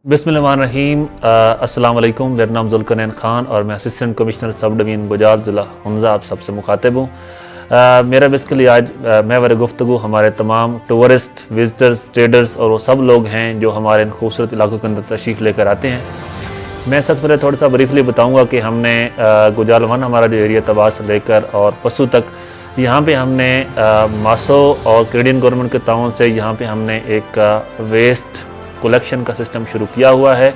बिस्मिल्लाहिर्रहमानिर्रहीम। अस्सलाम वालेकुम। मेरा नाम जुल्करनैन खान और मैं असिस्टेंट कमिश्नर सब डिवीज़न गोजाल ज़िला हुंज़ा आप सबसे मुखातिब हूँ। मेरा बेसिकली आज महवर गुफ्तगू हमारे तमाम टूरिस्ट, विज़िटर्स, ट्रेडर्स और वो सब लोग हैं जो हमारे इन खूबसूरत इलाकों के अंदर तशरीफ़ लेकर आते हैं। मैं सबसे पहले थोड़ा सा ब्रीफली बताऊँगा कि हमने गोजाल वन हमारा जो एरिया तबाह से लेकर और पसू तक यहाँ पे हमने मासो और कैनेडियन गवर्नमेंट के ताउन से यहाँ पे हमने एक वेस्ट कलेक्शन का सिस्टम शुरू किया हुआ है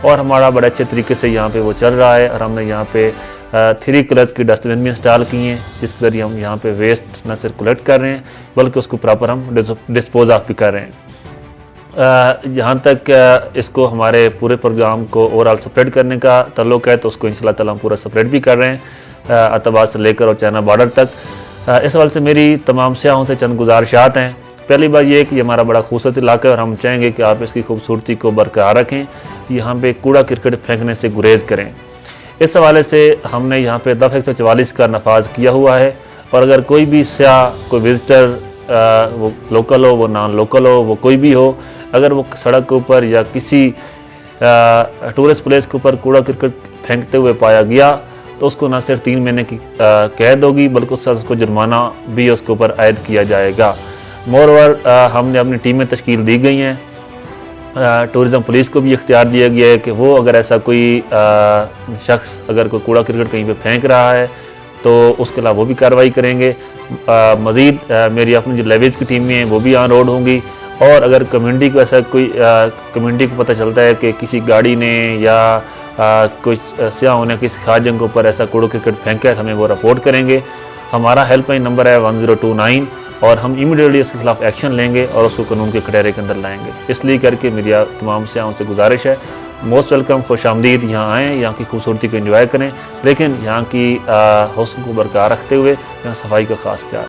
और हमारा बड़े अच्छे तरीके से यहाँ पे वो चल रहा है। और हमने यहाँ पे 3 कलर्स की डस्टबिन भी इंस्टॉल की हैं जिसके ज़रिए हम यहाँ पे वेस्ट न सिर्फ कलेक्ट कर रहे हैं बल्कि उसको प्रॉपर हम डिस्पोज ऑफ भी कर रहे हैं। जहाँ तक इसको हमारे पूरे प्रोग्राम को ओवरऑल सेपरेट करने का तल्लुक है तो उसको इंशाल्लाह ताला हम पूरा सेपरेट भी कर रहे हैं अतबाद से लेकर और चाइना बॉर्डर तक। इस हवाले से मेरी तमाम सियाहों से चंद गुजारिशात हैं। पहली बात ये है कि हमारा बड़ा खूबसूरत इलाका है और हम चाहेंगे कि आप इसकी खूबसूरती को बरकरार रखें। यहाँ पे कूड़ा करकट फेंकने से गुरेज करें। इस हवाले से हमने यहाँ पे दफ़ा 144 का नफाज किया हुआ है और अगर कोई भी सियाह, कोई विज़िटर, वो लोकल हो, वो नॉन लोकल हो, वो कोई भी हो, अगर वो सड़क के ऊपर या किसी टूरिस्ट प्लेस के ऊपर कूड़ा करकट फेंकते हुए पाया गया तो उसको न सिर्फ 3 महीने की कैद होगी बल्कि उसको जुर्माना भी उसके ऊपर आयद किया जाएगा। मोरओवर हमने अपनी टीमें तश्कील दी गई हैं। टूरिज़म पुलिस को भी इख्तियार दिया गया है कि वो अगर ऐसा कोई शख्स अगर कोई कूड़ा करकट कहीं पे फेंक रहा है तो उसके खिलाफ वो भी कार्रवाई करेंगे। मज़ीद मेरी अपनी जो लेवेज की टीमें हैं वो भी ऑन रोड होंगी और अगर कम्युनिटी को ऐसा कोई कम्युनिटी को पता चलता है कि किसी गाड़ी ने या कुछ सियाहों ने किसी खास जगह के ऊपर ऐसा कूड़ा करकट फेंका है हमें वो रिपोर्ट करेंगे। हमारा हेल्पलाइन नंबर है 1029 और हम इमीडिएटली इसके खिलाफ एक्शन लेंगे और उसको कानून के कटहरे के अंदर लाएंगे। इसलिए करके मेरी तमाम सियाहों से गुजारिश है, मोस्ट वेलकम, खुश आमदीद, यहाँ आएँ, यहाँ की खूबसूरती को एंजॉय करें, लेकिन यहाँ की हुस्न को बरकरार रखते हुए यहाँ सफाई का खास ख्याल